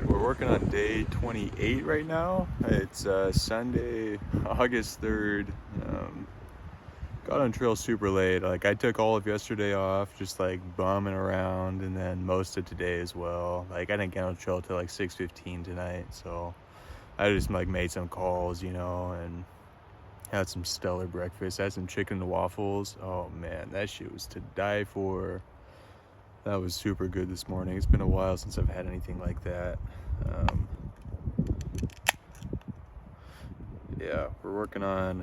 right, we're working on day 28 right now. It's Sunday, August 3rd. Got on trail super late. Like, I took all of yesterday off, just like bumming around, and then most of today as well. Like, I didn't get on trail till like 6:15 tonight, so I just like made some calls, and had some stellar breakfast. I had some chicken and waffles. Oh man, that shit was to die for. That was super good this morning. It's been a while since I've had anything like that. Yeah, we're working on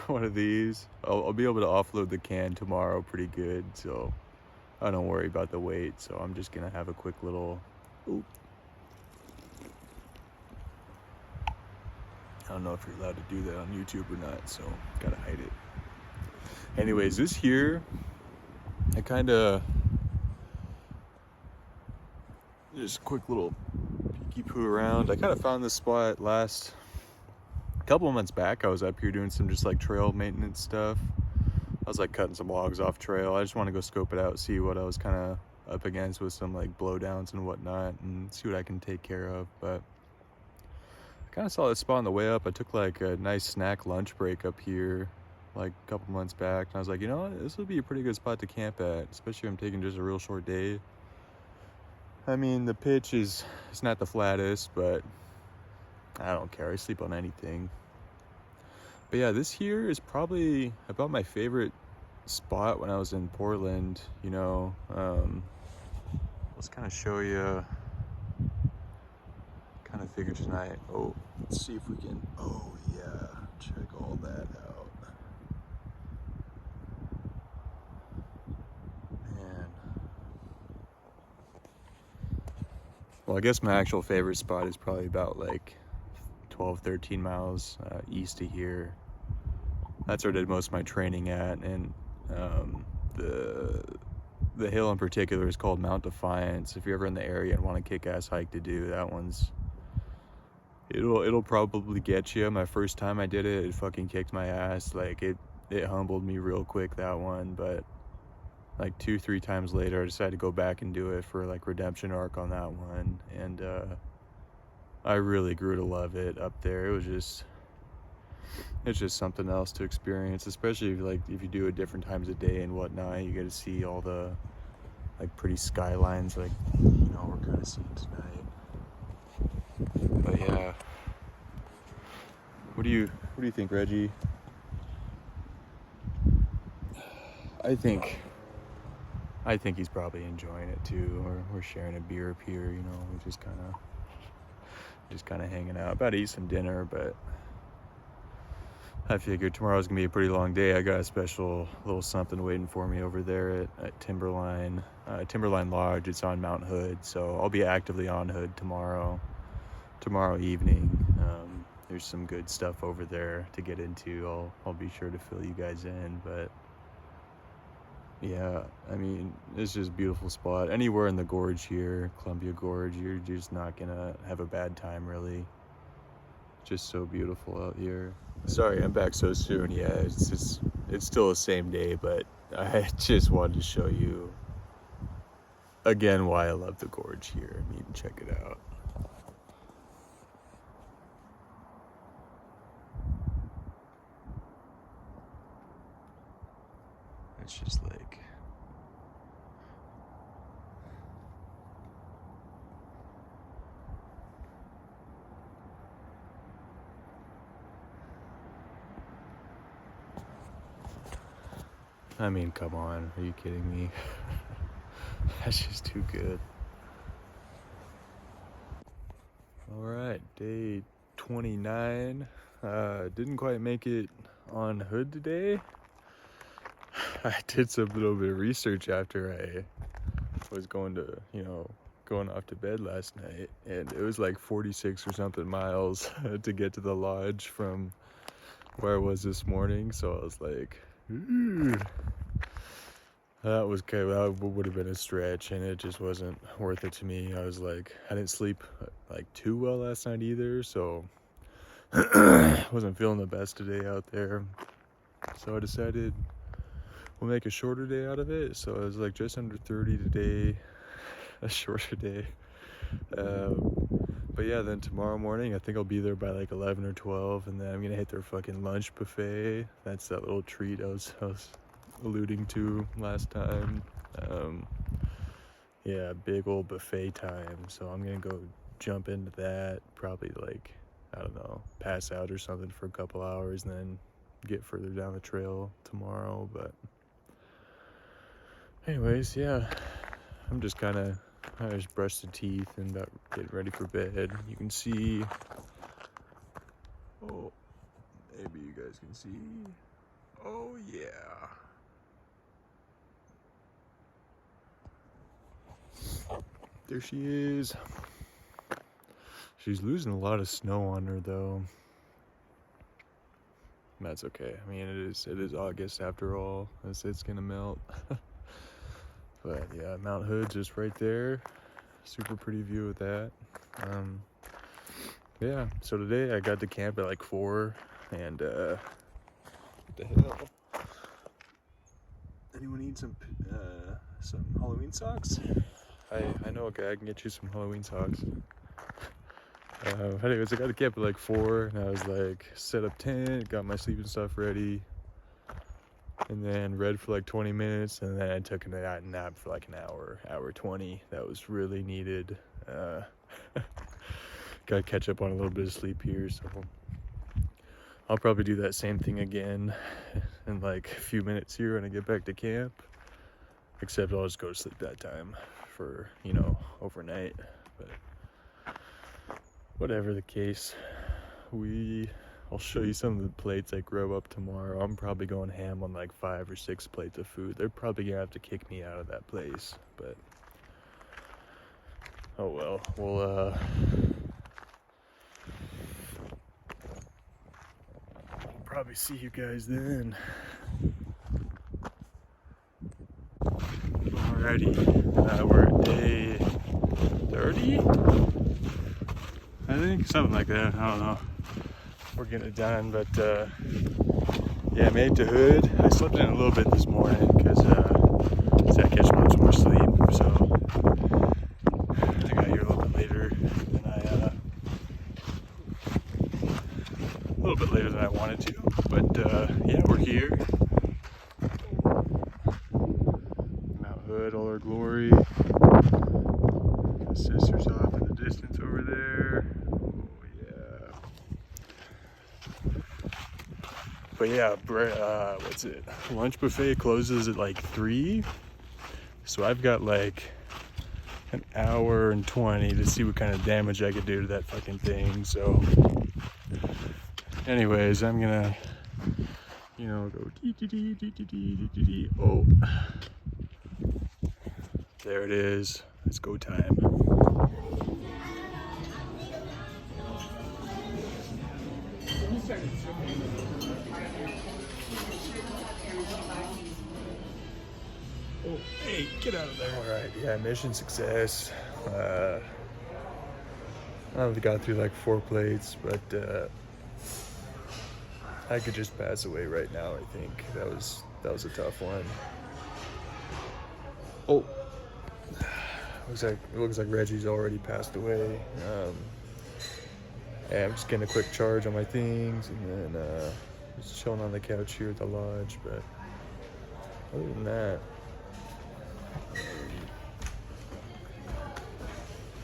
one of these. I'll be able to offload the can tomorrow pretty good, so I don't worry about the weight. So I'm just gonna have a quick little. Oop. I don't know if you're allowed to do that on YouTube or not, so gotta hide it. Anyways, this here, I kind of just a quick little peeky poo around. I kind of found this spot a couple of months back. I was up here doing some just like trail maintenance stuff. I was like cutting some logs off trail. I just want to go scope it out, see what I was kind of up against with some like blowdowns and whatnot, and see what I can take care of. But I kind of saw this spot on the way up. I took like a nice snack lunch break up here like a couple months back, and I was like, you know what, this would be a pretty good spot to camp at, especially if I'm taking just a real short day. I mean, the pitch is not the flattest, but I don't care. I sleep on anything. But yeah, this here is probably about my favorite spot when I was in Portland, Let's kind of show you, kind of figure tonight. Oh, let's see if we can, oh yeah, check all that out. Man. Well, I guess my actual favorite spot is probably about like 12, 13 miles east of here. That's where I did most of my training at, and the hill in particular is called Mount Defiance. If you're ever in the area and want a kick-ass hike to do, that one's it'll probably get you. My first time I did it fucking kicked my ass. Like it humbled me real quick, that one, but like 2-3 times later I decided to go back and do it for like redemption arc on that one, and I really grew to love it up there. It's just something else to experience, especially if you do it different times of day and whatnot. You get to see all the like pretty skylines like we're kind of seeing tonight. But yeah, what do you think, Reggie? I think he's probably enjoying it too. We're sharing a beer up here, we're just kind of hanging out. About to eat some dinner, but I figured tomorrow's gonna be a pretty long day. I got a special little something waiting for me over there at Timberline Lodge. It's on Mount Hood, so I'll be actively on Hood tomorrow evening. There's some good stuff over there to get into. I'll be sure to fill you guys in, but yeah, I mean, it's just a beautiful spot. Anywhere in the gorge here, Columbia Gorge, you're just not gonna have a bad time, really. Just so beautiful out here. Sorry, I'm back so soon. Yeah, it's still the same day, but I just wanted to show you again why I love the gorge here. I mean, check it out. It's just like, I mean, come on, are you kidding me? That's just too good. All right, day 29. Didn't quite make it on Hood today. I did some little bit of research after I was going off to bed last night, and it was like 46 or something miles to get to the lodge from where I was this morning. So I was like, that would have been a stretch, and it just wasn't worth it to me. I was like, I didn't sleep like too well last night either, so wasn't feeling the best today out there. So I decided, we'll make a shorter day out of it. So it was like just under 30 today, a shorter day. But yeah, then tomorrow morning I think I'll be there by like 11 or 12, and then I'm gonna hit their fucking lunch buffet. That's that little treat I was alluding to last time. Yeah, big old buffet time. So I'm gonna go jump into that, probably like, I don't know, pass out or something for a couple hours, and then get further down the trail tomorrow. But anyways, yeah, I'm just I just brushed the teeth and about getting ready for bed. You can see, oh, maybe you guys can see, oh yeah. There she is. She's losing a lot of snow on her though. That's okay. I mean, it is August after all. It's gonna melt. But yeah, Mount Hood's just right there. Super pretty view of that. Yeah, so today I got to camp at like 4, and what the hell? Anyone need some Halloween socks? I know a guy, I can get you some Halloween socks. Anyways, I got to camp at like 4, and I was like set up tent, got my sleeping stuff ready, and then read for like 20 minutes, and then I took a nap for like an hour 20. That was really needed. Got to catch up on a little bit of sleep here, so I'll probably do that same thing again in like a few minutes here when I get back to camp, except I'll just go to sleep that time for, you know, overnight. But whatever the case, I'll show you some of the plates I grab up tomorrow. I'm probably going ham on like 5 or 6 plates of food. They're probably gonna have to kick me out of that place, but oh well. We'll probably see you guys then. Alrighty, we're at day 30, I think, something like that. I don't know. We're getting it done, but yeah, made it to Hood. I slept in a little bit this morning because I catch much more sleep, so I got here a little bit later than I wanted to. But yeah, we're here. Mount Hood, all our glory. Got sisters off in the distance over there. But yeah, what's it? Lunch buffet closes at like 3. So I've got like an hour and 20 to see what kind of damage I could do to that fucking thing. So anyways, I'm gonna, you know, go dee. Oh, there it is. It's go time. Oh, hey, get out of there. All right, yeah, mission success. I've got through like 4 plates, but I could just pass away right now. I think that was a tough one. Oh, it looks like Reggie's already passed away. Yeah, I'm just getting a quick charge on my things, and then just chilling on the couch here at the lodge. But other than that,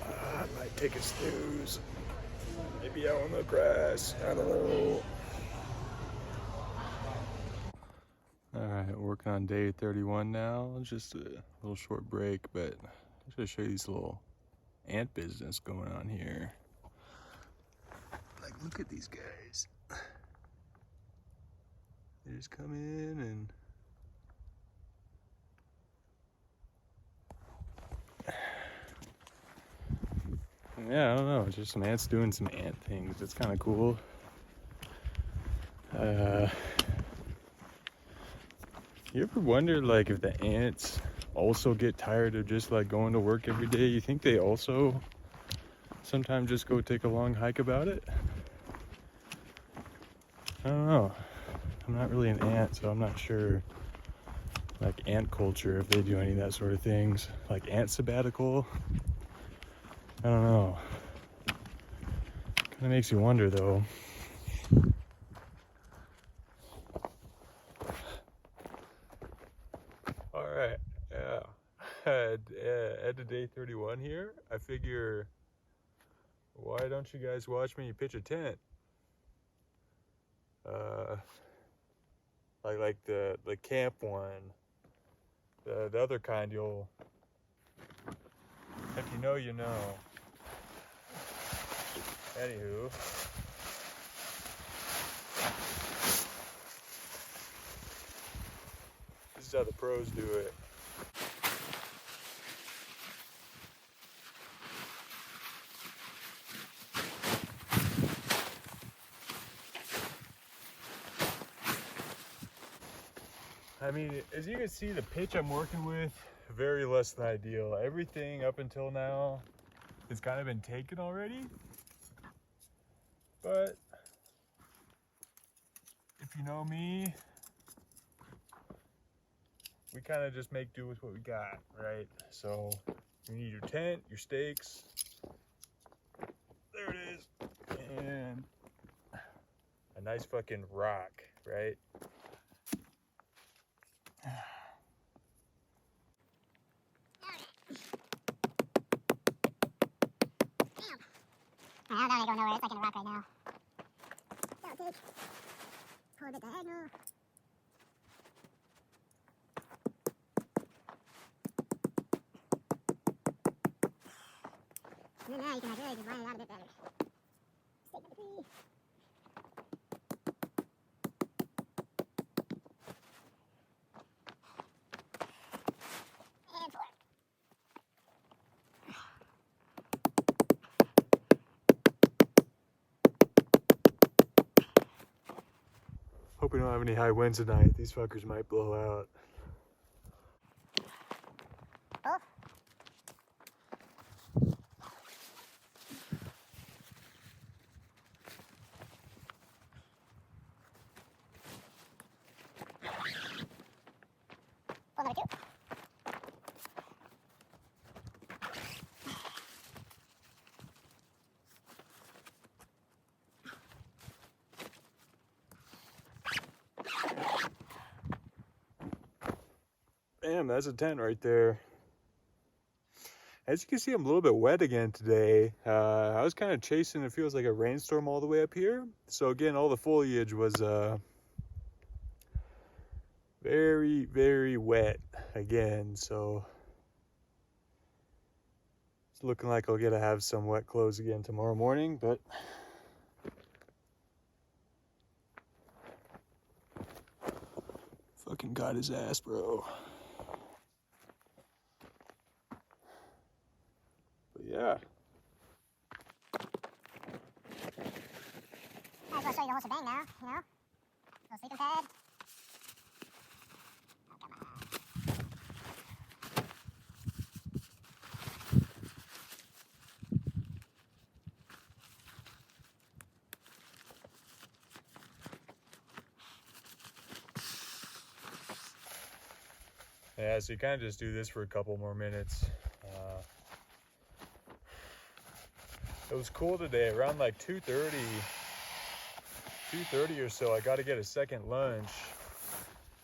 I might take a snooze. Maybe out on the grass. I don't know. Alright, working on day 31 now. Just a little short break, but I'm going to show you this little ant business going on here. Like, look at these guys. They just come in and yeah, I don't know, just some ants doing some ant things. It's kind of cool. You ever wonder, like, if the ants also get tired of just like going to work every day? You think they also sometimes just go take a long hike about it? I don't know. I'm not really an ant, so I'm not sure. like ant culture, if they do any of that sort of things, like ant sabbatical. I don't know. Kind of makes you wonder though. All right, yeah. At the day 31 here, I figure, why don't you guys watch me pitch a tent? Like the camp one, the other kind you'll, if you know, you know. Anywho, this is how the pros do it. I mean, as you can see, the pitch I'm working with, very less than ideal. Everything up until now has kind of been taken already. But if you know me, we kind of just make do with what we got, right? So you need your tent, your stakes. There it is. And a nice fucking rock, right? I don't go nowhere. It's like in a rock right now. Don't take. Pull a bit diagonal. And then now you can really just line it out a bit better. Stake number 3. And 4. Hope we don't have any high winds tonight. These fuckers might blow out. Oh. Pull number 2. Damn, that's a tent right there. As you can see, I'm a little bit wet again today. I was kind of chasing, it feels like a rainstorm all the way up here. So again, all the foliage was very, very wet again. So it's looking like I'll get to have some wet clothes again tomorrow morning, but fucking got his ass, bro. Yeah. Might as well show you the whole shebang now, you know? Little sleeping pad. Oh, come on. Yeah, so you kind of just do this for a couple more minutes. It was cool today, around like 2:30 or so, I got to get a second lunch,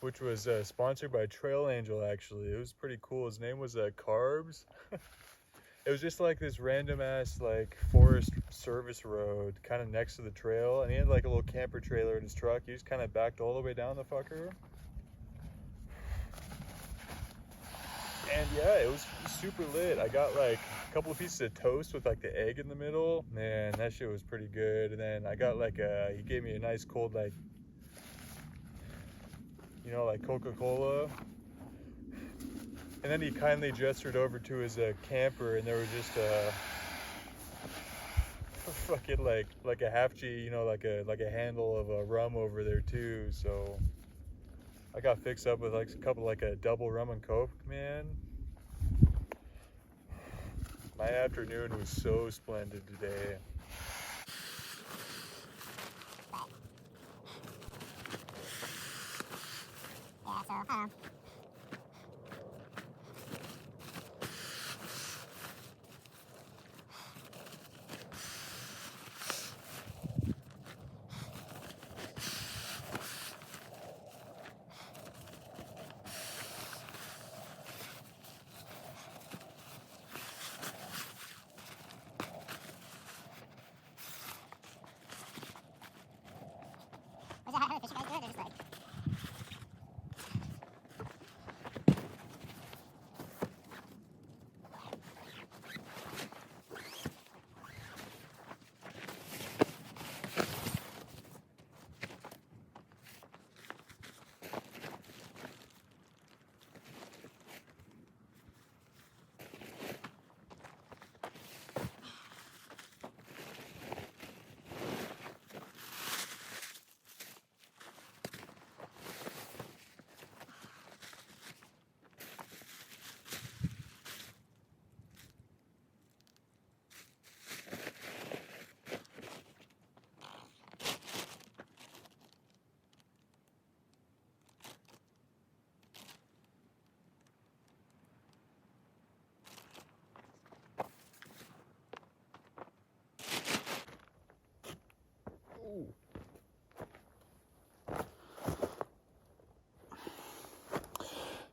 which was sponsored by Trail Angel, actually. It was pretty cool. His name was Carbs. It was just like this random ass like forest service road kind of next to the trail, and he had like a little camper trailer in his truck. He just kind of backed all the way down the fucker. And yeah, it was super lit. I got like a couple of pieces of toast with like the egg in the middle. Man, that shit was pretty good. And then I got like he gave me a nice cold, like, you know, like Coca-Cola. And then he kindly gestured over to his camper, and there was just a fucking like a half G, you know, like a handle of rum over there too. So I got fixed up with like a couple, like a double rum and coke, man. My afternoon was so splendid today. Yeah, so, I don't know.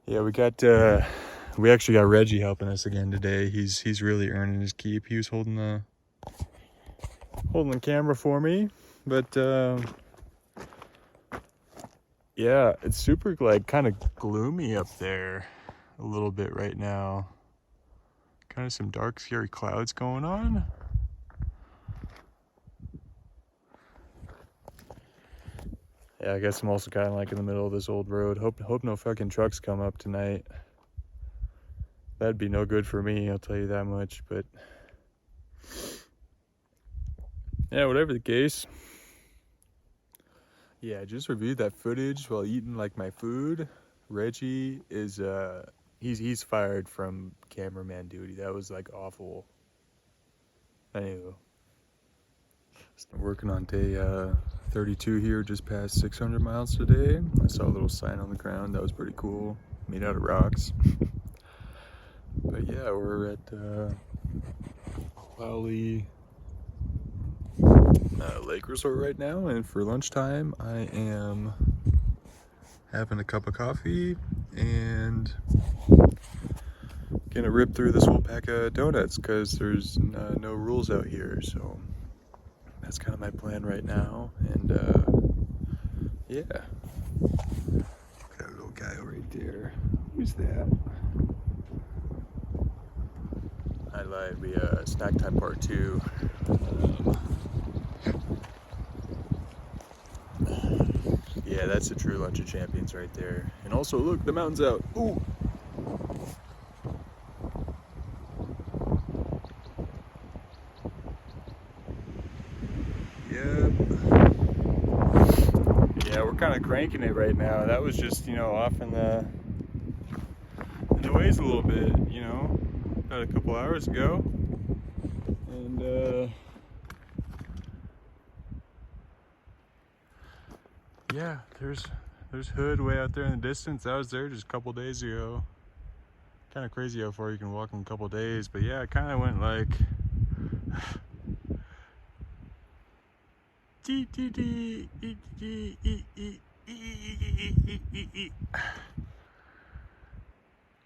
Yeah, we actually got Reggie helping us again today. He's really earning his keep. He was holding the camera for me, but yeah, it's super like kind of gloomy up there a little bit right now. Kind of some dark, scary clouds going on. Yeah, I guess I'm also kind of like in the middle of this old road. Hope no fucking trucks come up tonight. That'd be no good for me, I'll tell you that much. But yeah, whatever the case. Yeah, I just reviewed that footage while eating like my food. Reggie is he's fired from cameraman duty. That was like awful. Anywho, working on day 32 here, just past 600 miles today. I saw a little sign on the ground that was pretty cool, made out of rocks. But yeah, we're at Lowley Lake Resort right now, and for lunchtime I am having a cup of coffee and gonna rip through this whole pack of donuts because there's no rules out here. So that's kind of my plan right now. And yeah, got a little guy right there. Who's that? I lied. We snack time part 2. Yeah, that's a true lunch of champions right there. And also, look, the mountain's out. Ooh. Yep. Yeah, we're kind of cranking it right now. That was just, off in the ways a little bit, about a couple hours ago. And yeah, there's Hood way out there in the distance. I was there just a couple days ago. Kind of crazy how far you can walk in a couple days, but yeah, it kind of went like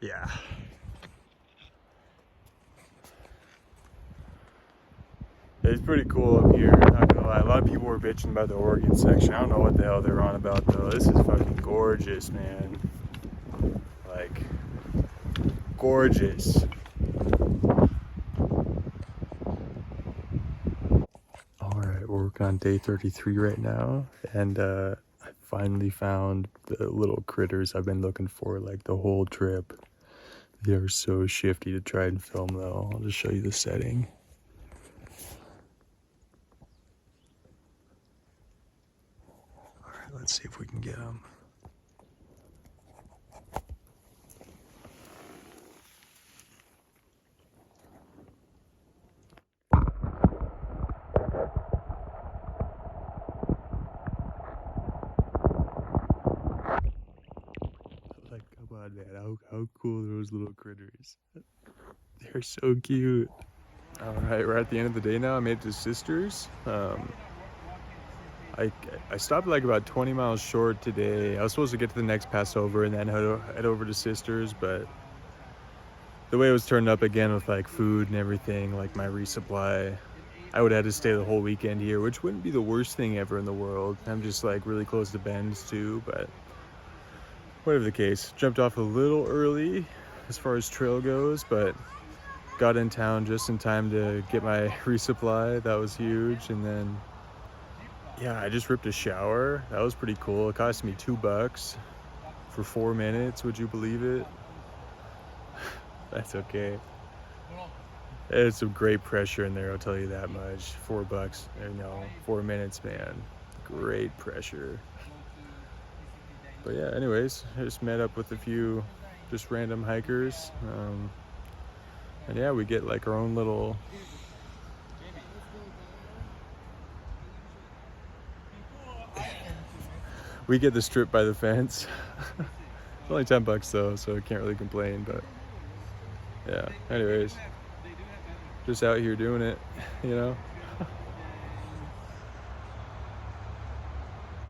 yeah. It's pretty cool up here, not gonna lie. A lot of people were bitching about the Oregon section. I don't know what the hell they're on about though. This is fucking gorgeous, man. Like, gorgeous. Alright, we're working on day 33 right now, and I finally found the little critters I've been looking for like the whole trip. They are so shifty to try and film though. I'll just show you the setting. Alright, let's see if we can get them. Like, come on, man. How cool are those little critters? They're so cute. Alright, we're at the end of the day now. I made it to Sisters. I stopped like about 20 miles short today. I was supposed to get to the next Passover and then head over to Sisters, but the way it was turned up again with like food and everything, like my resupply, I would have had to stay the whole weekend here, which wouldn't be the worst thing ever in the world. I'm just like really close to Bend's too, but whatever the case. Jumped off a little early as far as trail goes, but got in town just in time to get my resupply. That was huge. And then yeah, I just ripped a shower. That was pretty cool. It cost me $2 for 4 minutes. Would you believe it? That's okay. There's some great pressure in there, I'll tell you that much. $4, 4 minutes, man. Great pressure. But yeah, anyways, I just met up with a few just random hikers. And yeah, we get like our own little we get the strip by the fence. It's only $10 though, so I can't really complain. But yeah, anyways, just out here doing it,